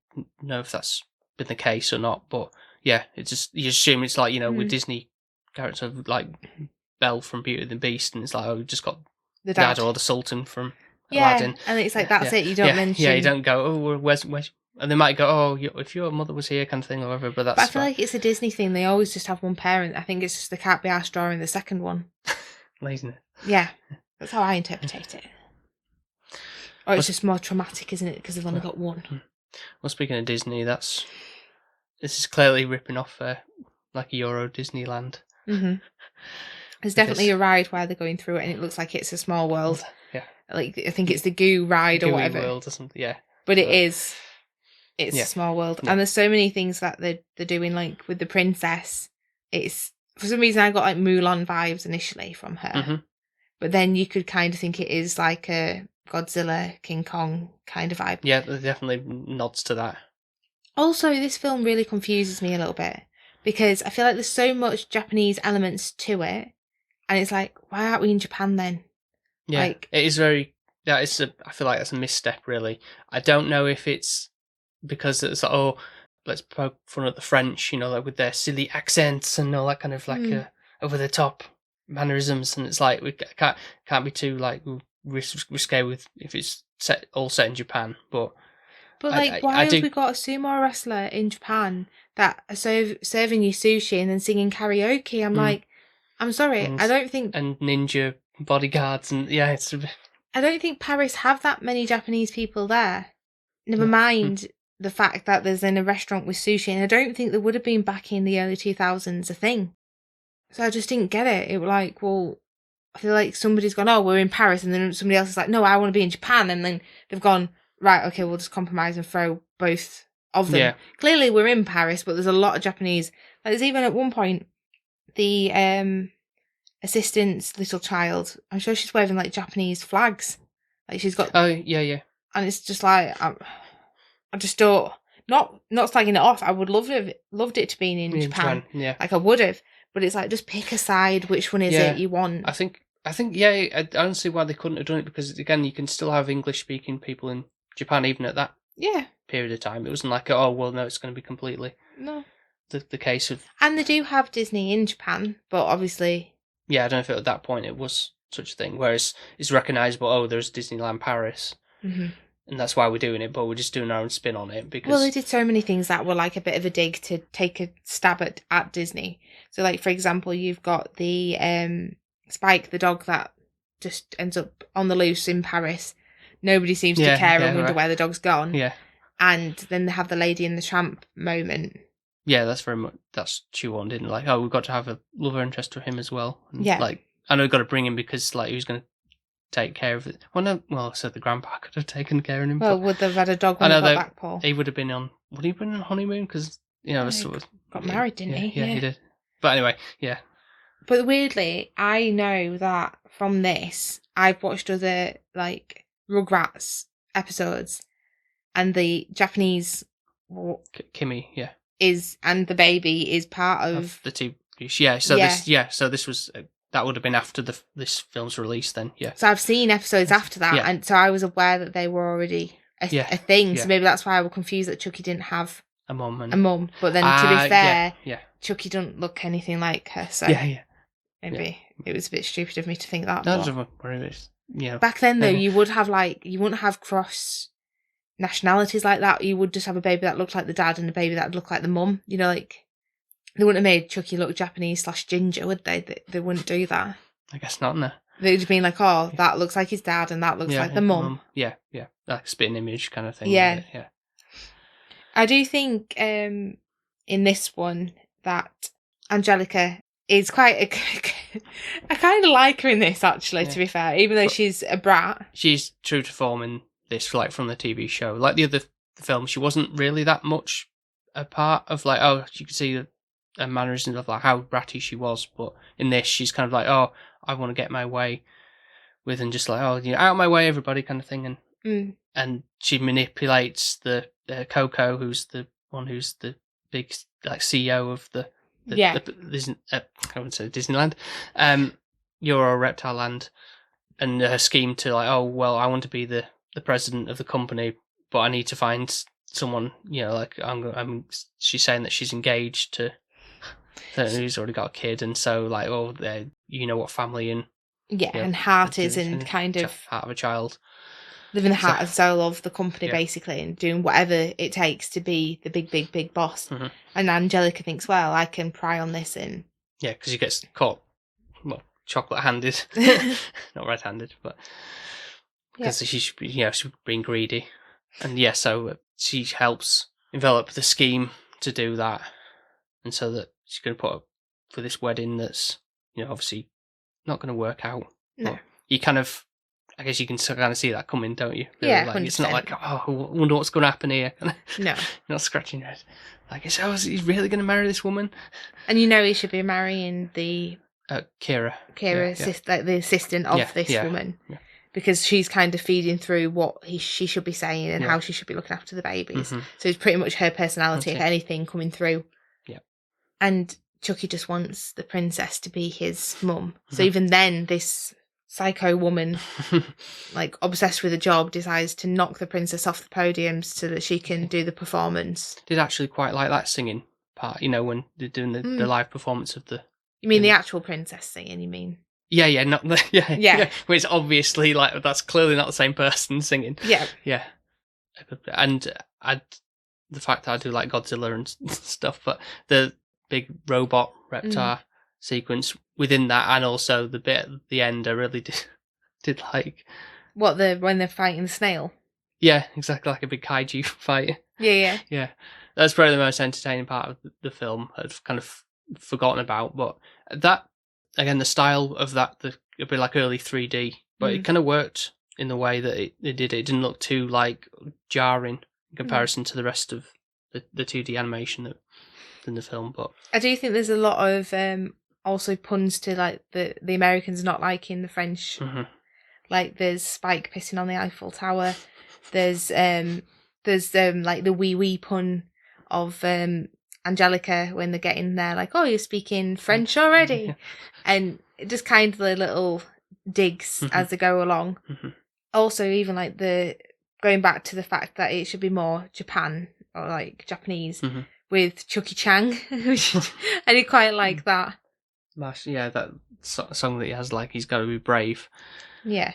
know if that's been the case or not. But yeah, it's just you assume it's like with Disney characters like Belle from Beauty and the Beast, and it's like we've just got the dad or the Sultan from yeah, Aladdin. And it's like that's it. You don't mention. Yeah, you don't go. Oh, where's and they might go, oh, if your mother was here, kind of thing, or whatever. But I feel like it's a Disney thing. They always just have one parent. I think it's just they can't be asked drawing the second one. Laziness. Yeah, that's how I interpret it. Or it's just more traumatic, isn't it? Because they've only got one. Well, speaking of Disney, this is clearly ripping off like a Euro Disneyland. Mm-hmm. There's definitely a ride where they're going through it, and it looks like it's a small world. Yeah, like I think it's the Goo ride or whatever. World or something. Yeah, but it is. It's a small world, and there's so many things that they're doing, like with the princess. It's for some reason I got like Mulan vibes initially from her, but then you could kind of think it is like a Godzilla, King Kong kind of vibe. Yeah, there definitely nods to that. Also, this film really confuses me a little bit because I feel like there's so much Japanese elements to it, and it's like, why aren't we in Japan then? Yeah, like, it is very. I feel like that's a misstep, really. I don't know if it's because it's like, let's poke fun at the French, like with their silly accents and all that kind of like over the top mannerisms, and it's like we can't be too like risque with if it's all set in Japan, but like why have we got a sumo wrestler in Japan that are serving you sushi and then singing karaoke? I'm like, I'm sorry, I don't think and ninja bodyguards and it's a bit... I don't think Paris have that many Japanese people there. Never mind the fact that there's in a restaurant with sushi, and I don't think there would have been back in the early 2000s a thing. So I just didn't get it. It was like, well, I feel like somebody's gone, oh, we're in Paris, and then somebody else is like, no, I want to be in Japan, and then they've gone, right, okay, we'll just compromise and throw both of them. Yeah. Clearly we're in Paris, but there's a lot of Japanese. Like, there's even at one point, the assistant's little child, I'm sure she's waving like Japanese flags. Like she's got... Oh, yeah. And it's just like... I just don't, not slagging it off. I would loved it to be in Japan. Yeah. Like I would have, but it's like just pick a side. Which one is it you want? I think I don't see why they couldn't have done it, because again, you can still have English speaking people in Japan even at that period of time. It wasn't like no, it's going to be completely the case of. And they do have Disney in Japan, but obviously. Yeah, I don't know if at that point it was such a thing. Whereas it's recognisable. Oh, there's Disneyland Paris. Mm-hmm. And that's why we're doing it, but we're just doing our own spin on it. Because they did so many things that were like a bit of a dig to take a stab at Disney. So, like, for example, you've got the Spike, the dog that just ends up on the loose in Paris. Nobody seems to care and wonder where the dog's gone. Yeah. And then they have the Lady and the Tramp moment. Yeah, that's very much, that's shoehorned in. Like, we've got to have a love interest for him as well. And like, I know we've got to bring him because, like, he was going to take care of it. So the grandpa could have taken care of him. Well, would they have had a dog when he got back, Paul? He would have been on. Would he have been on honeymoon? Because sort of got married, didn't he? Yeah, he did. But anyway, yeah. But weirdly, I know that from this, I've watched other like Rugrats episodes, and the Japanese Kimmy, and the baby is part of the TV. So this was. That would have been after this film's release then, yeah. So I've seen episodes after that, and so I was aware that they were already a thing, so maybe that's why I was confused that Chucky didn't have a mum. But then, to be fair, Chucky doesn't look anything like her, so maybe it was a bit stupid of me to think that. No, but, back then, though, you wouldn't have cross nationalities like that. You would just have a baby that looked like the dad and a baby that looked like the mum, like... They wouldn't have made Chucky look Japanese/ginger, would they? They wouldn't do that. I guess not, no. They'd have been like, that looks like his dad and that looks like the mum. Yeah. Like a spitting image kind of thing. Yeah. I do think in this one that Angelica is quite I kind of like her in this, actually, to be fair, even though she's a brat. She's true to form in this, like, from the TV show. Like the other film, she wasn't really that much a part of, like, you could see and mannerisms of like how bratty she was, but in this she's kind of like, I want to get my way with, and just like, out of my way, everybody, kind of thing, and she manipulates the Coco, who's the one who's the big like CEO of the I wouldn't say Disneyland, Euro Reptile Land, and her scheme to like, I want to be the the president of the company, but I need to find someone, like she's saying that she's engaged to who's already got a kid, and so like, what family and and heart is, and kind of heart of a child, living the heart and soul of the company, basically, and doing whatever it takes to be the big boss. Mm-hmm. And Angelica thinks, well, I can pry on this, and because he gets caught, chocolate handed, not red handed, but because she's being greedy, and so she helps envelop the scheme to do that, and so that she's going to put up for this wedding that's obviously not going to work out. No, but you kind of, I guess you can kind of see that coming, don't you? Really? Yeah, like, it's not like, I wonder what's going to happen here. No, you're not scratching your head. Like, is he really going to marry this woman? And he should be marrying the Kira, like the assistant of this woman, because she's kind of feeding through what she should be saying and how she should be looking after the babies. Mm-hmm. So it's pretty much her personality, if anything, coming through. Yeah. And Chucky just wants the princess to be his mum. So even then, this psycho woman, like obsessed with a job, decides to knock the princess off the podium so that she can do the performance. Did actually quite like that singing part, when they're doing the live performance of the... You mean the actual princess singing, you mean? Yeah, not the... Yeah. Where it's obviously, like, that's clearly not the same person singing. Yeah. Yeah. And the fact that I do like Godzilla and stuff, but the big robot reptar sequence within that, and also the bit at the end, I really did like. What, when they're fighting the snail? Yeah, exactly, like a big kaiju fight. Yeah. Yeah, that's probably the most entertaining part of the film. I've kind of forgotten about, but that, again, the style of that, it'd be like early 3D, but it kind of worked in the way that it did. It didn't look too like jarring in comparison to the rest of the 2D animation in the film. But I do think there's a lot of also puns to like the Americans not liking the French. Like there's Spike pissing on the Eiffel Tower. There's like the wee pun of Angelica when they're getting there, like, oh, you're speaking French already, and just kind of the little digs as they go along. Also, even like going back to the fact that it should be more Japan or like Japanese with Chucky Chang, I did quite like that. Yeah, that song that he has, like, he's got to be brave. Yeah.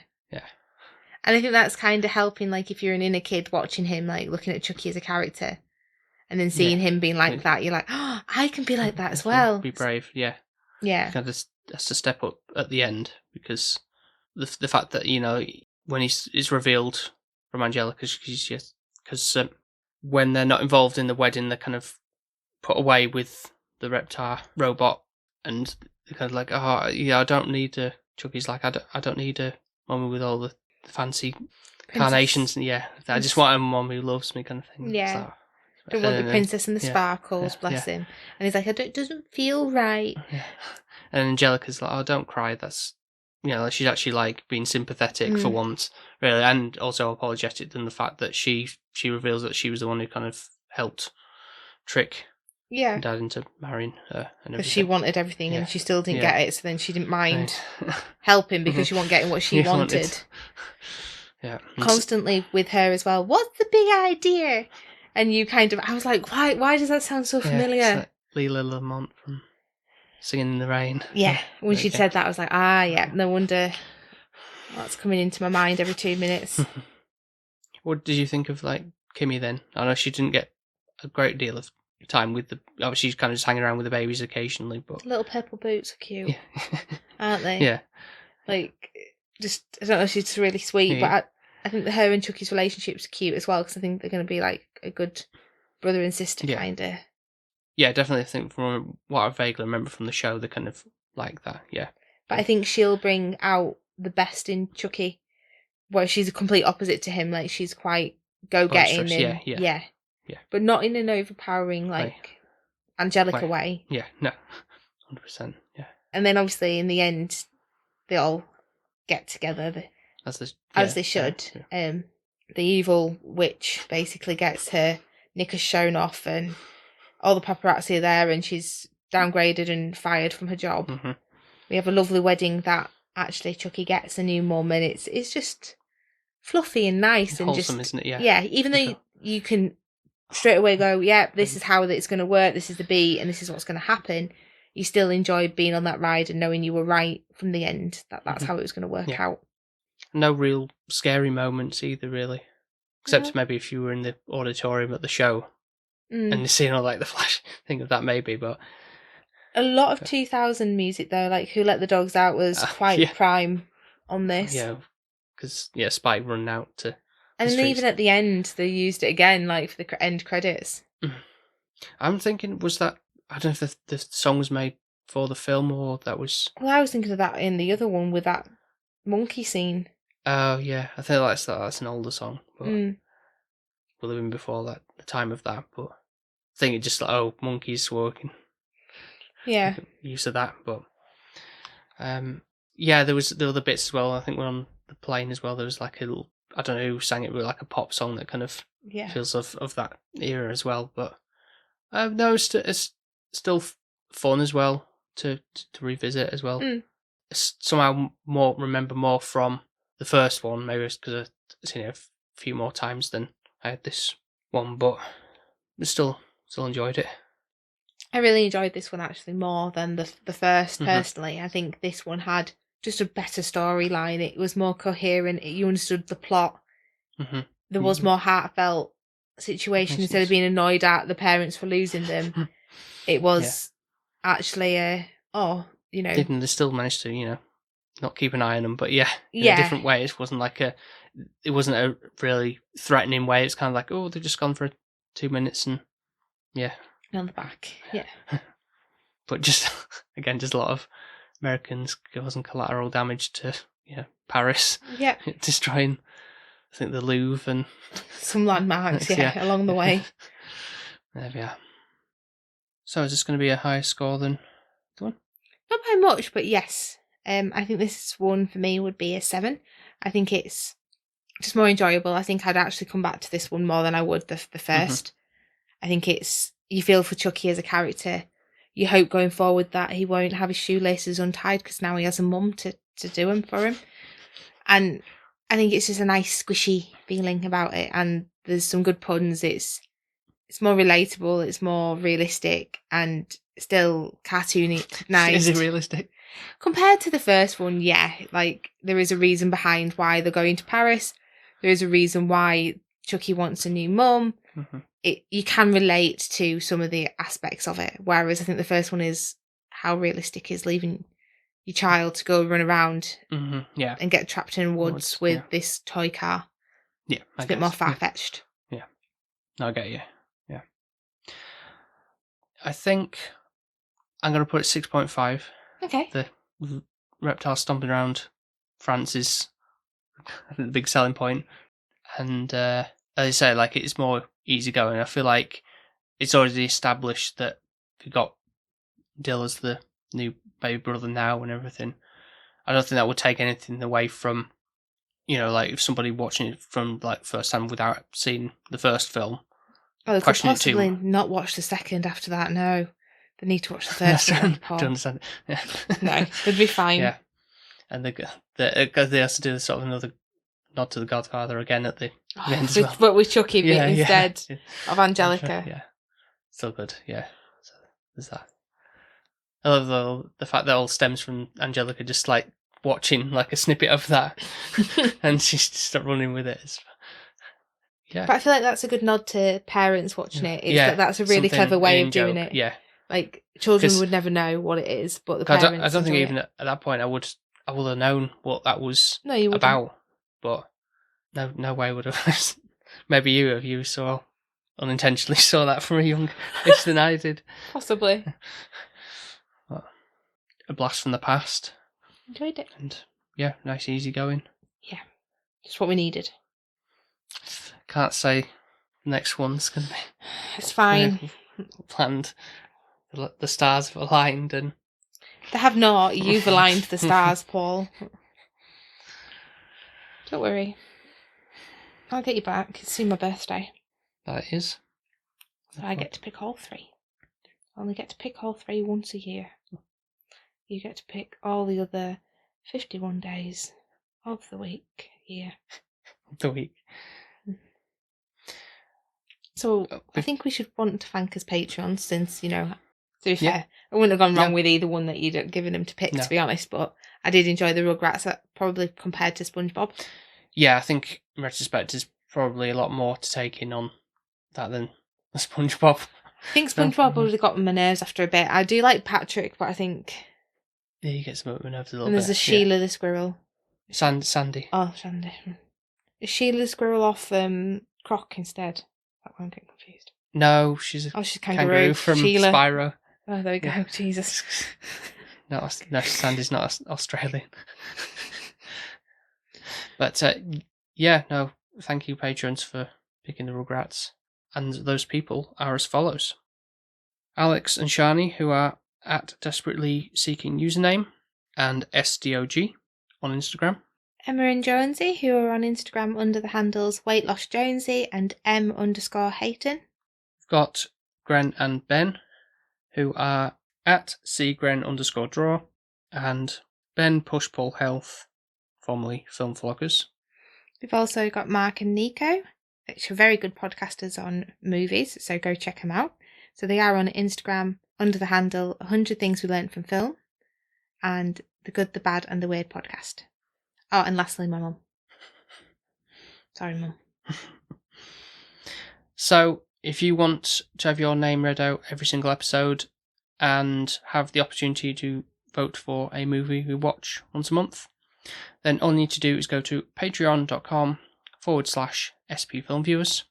And I think that's kind of helping, like, if you're an inner kid watching him, like, looking at Chucky as a character, and then seeing him being like that, you're like, oh, I can be like that as well. Be brave, yeah. Yeah. He kind of has to step up at the end, because the fact that, when it's revealed from Angelica, because when they're not involved in the wedding, they're kind of put away with the reptar robot, and they're kind of like, oh, yeah, I don't need a... Chucky's like, I don't need a mummy with all the fancy carnations. Yeah, I just want a mum who loves me, kind of thing. Yeah. Don't want the princess and the sparkles, bless him. And he's like, it doesn't feel right. Yeah. And Angelica's like, oh, don't cry. That's, she's actually like being sympathetic for once, really, and also apologetic than the fact that she reveals that she was the one who kind of helped trick Dad into marrying her. Because she wanted everything and she still didn't get it, so then she didn't mind helping because she wasn't getting what she wanted. Yeah. Constantly with her as well. What's the big idea? And you kind of, I was like, why does that sound so familiar? It's like Leela Lamont from Singing in the Rain. Yeah, when she'd said that, I was like, no wonder that's coming into my mind every 2 minutes. What did you think of, like, Kimmy then? I know she didn't get a great deal of time with obviously she's kind of just hanging around with the babies occasionally, but... The little purple boots are cute, aren't they? Yeah. Like, just, I don't know, she's just really sweet, but I think that her and Chucky's relationship's cute as well, because I think they're going to be like a good brother and sister kind of. Yeah, definitely. I think from what I vaguely remember from the show, they're kind of like that. Yeah, but I think she'll bring out the best in Chucky, where she's a complete opposite to him. Like, she's quite go-getting and yeah, but not in an overpowering like Angelica way. Yeah, no, 100%. Yeah, and then obviously in the end, they all get together. As they should. Yeah. The evil witch basically gets her knickers shown off, and all the paparazzi are there, and she's downgraded and fired from her job. We have a lovely wedding that actually Chucky gets a new mum, and it's just fluffy and nice It's and wholesome, just, isn't it? Yeah. yeah, even though you can straight away go, yeah, this is how it's going to work, this is the beat, and this is what's going to happen, you still enjoy being on that ride and knowing you were right from the end, that's how it was going to work out. No real scary moments either, really. Except maybe if you were in the auditorium at the show and you're seeing all like the flash, think of that maybe, but... A lot of 2000 music though, like Who Let the Dogs Out was quite prime on this. Yeah, because, Spike running out to... And then even at the end, they used it again, like for the end credits. I'm thinking, was that... I don't know if the song was made for the film or that was... Well, I was thinking of that in the other one with that monkey scene. Oh, yeah. I think that's an older song, but would have been before that, the time of that, but I think it just like, monkeys walking. Yeah. Use of that, but... yeah, there was the other bits as well. I think we're on the plane as well. There was like a little... I don't know who sang it, but like a pop song that kind of feels of that era as well, but... no, it's still fun as well to revisit as well. Somehow remember more from the first one. Maybe it's because I've seen it a few more times than I had this one, but still enjoyed it. I really enjoyed this one actually more than the first. Personally, I think this one had just a better storyline. It was more coherent. You understood the plot. There was more heartfelt situation instead of being annoyed at the parents for losing them. It was actually Even they still managed to not keep an eye on them, but in a different way. It wasn't a really threatening way. It's kind of like, they've just gone for 2 minutes and on the back, but just again, just a lot of Americans causing collateral damage to Paris, destroying I think the Louvre and some landmarks, along the way. There we are. So is this going to be a higher score than the one? Not by much, but yes. I think this one for me would be a 7. I think it's just more enjoyable. I think I'd actually come back to this one more than I would the first. I think you feel for Chucky as a character. You hope going forward that he won't have his shoelaces untied because now he has a mum to do them for him. And I think it's just a nice squishy feeling about it, and there's some good puns. It's more relatable, it's more realistic, and still cartoony. Nice. Is it realistic? Compared to the first one, yeah. Like, there is a reason behind why they're going to Paris. There is a reason why Chucky wants a new mum. You can relate to some of the aspects of it, whereas I think the first one is how realistic is leaving your child to go run around and get trapped in woods with this toy car. Yeah, it's a bit more far-fetched. Yeah. No, I get you. Yeah. I think I'm going to put it 6.5. Okay. The reptile stomping around France is the big selling point. And as I say, like, it's more easygoing. I feel like it's already established that we've got Dill as the new baby brother now and everything. I don't think that would take anything away from, like if somebody watching it from like first time without seeing the first film. Oh, they could possibly not watch the second after that. No, they need to watch the first one. To understand. Yeah. No, they'd be fine. Yeah, and they have to do sort of another nod to the Godfather again at the end as well. But with Chucky instead of Angelica. Yeah, still good. Yeah, so there's that. I love the fact that all stems from Angelica just like watching like a snippet of that, and she's just running with it. Yeah, but I feel like that's a good nod to parents watching it. That's a really clever way of doing it. Yeah, like children would never know what it is, but the parents. I don't think even at that point I would have known what that was about. But no way would have. Maybe you saw unintentionally saw that from a young age than I did. Possibly. A blast from the past. Enjoyed it. And nice easy going. Yeah. Just what we needed. Can't say the next one's going to be. It's fine. Planned. The stars have aligned and. They have not. You've aligned the stars, Paul. Don't worry. I'll get you back. It's soon my birthday. That is. So I get to pick all 3. I only get to pick all 3 once a year. You get to pick all the other 51 days of the week here. the week. So I think we should want to thank us Patreons since, to be fair, I wouldn't have gone wrong with either one that you'd given them to pick, to be honest, but I did enjoy the Rugrats, probably compared to SpongeBob. Yeah, I think in retrospect there's probably a lot more to take in on that than the SpongeBob. I think SpongeBob would have got on my nerves after a bit. I do like Patrick, but I think... Yeah, you get some up my nerves a little bit. And there's a Sheila the squirrel. Sandy. Oh, Sandy. Is Sheila the squirrel off Croc instead? That one I'm getting confused. No, she's kangaroo from Sheila. Spyro. Oh, there we go. Jesus. No, Sandy's not Australian. But thank you, patrons, for picking the Rugrats. And those people are as follows: Alex and Shani, who are at Desperately Seeking Username, and SDOG on Instagram. Emma and Jonesy, who are on Instagram under the handles Weight Loss Jonesy and M_Hayton. We've got Gren and Ben, who are at CGren_draw, and Ben Push Pull Health, formerly Film Vloggers. We've also got Mark and Nico, which are very good podcasters on movies, so go check them out. So they are on Instagram under the handle 100 Things We Learned from Film and The Good, the Bad and the Weird podcast. Oh, and lastly, my mum. Sorry, Mum. So, if you want to have your name read out every single episode and have the opportunity to vote for a movie we watch once a month, then all you need to do is go to patreon.com/SP Film Viewers.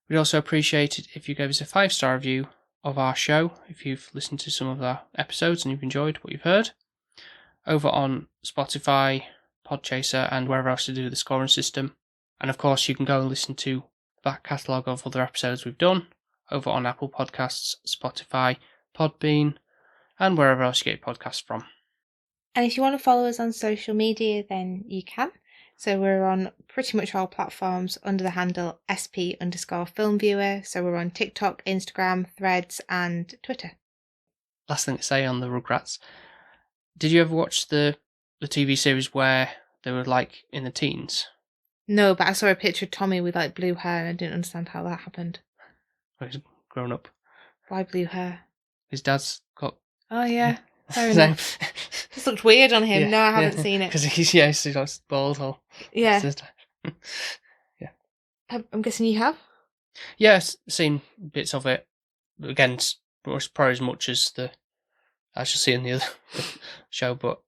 We'd also appreciate it if you gave us a 5-star review of our show, if you've listened to some of our episodes and you've enjoyed what you've heard, over on Spotify, Podchaser, and wherever else to do the scoring system. And of course, you can go and listen to the back catalogue of other episodes we've done over on Apple Podcasts, Spotify, Podbean, and wherever else you get your podcasts from. And if you want to follow us on social media, then you can. So we're on pretty much all platforms under the handle SP_filmviewer. So we're on TikTok, Instagram, Threads, and Twitter. Last thing to say on the Rugrats. Did you ever watch the TV series where they were like in the teens? No, but I saw a picture of Tommy with like blue hair and I didn't understand how that happened. Well, he's grown up. Why blue hair? His dad's got... Oh yeah, fair enough. This looked weird on him. No, I haven't seen it. Because he's got bald or... Yeah. Yeah. I'm guessing you have? Yeah, I've seen bits of it. Again, it's probably as much as I should see in the other show, but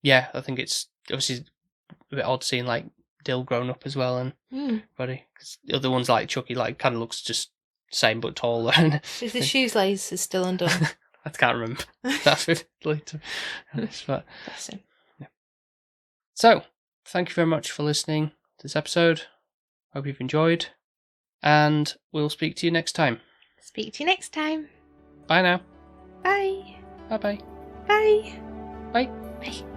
yeah, I think it's obviously a bit odd seeing like Dill grown up as well and everybody. Cause the other one's like Chucky, like kind of looks just same but taller. Is the shoelaces still undone? I can't remember that vividly, to be honest, but Bless him. Yeah. So, thank you very much for listening to this episode. Hope you've enjoyed, and we'll speak to you next time. Speak to you next time. Bye now. Bye. Bye-bye. Bye. Bye. Bye.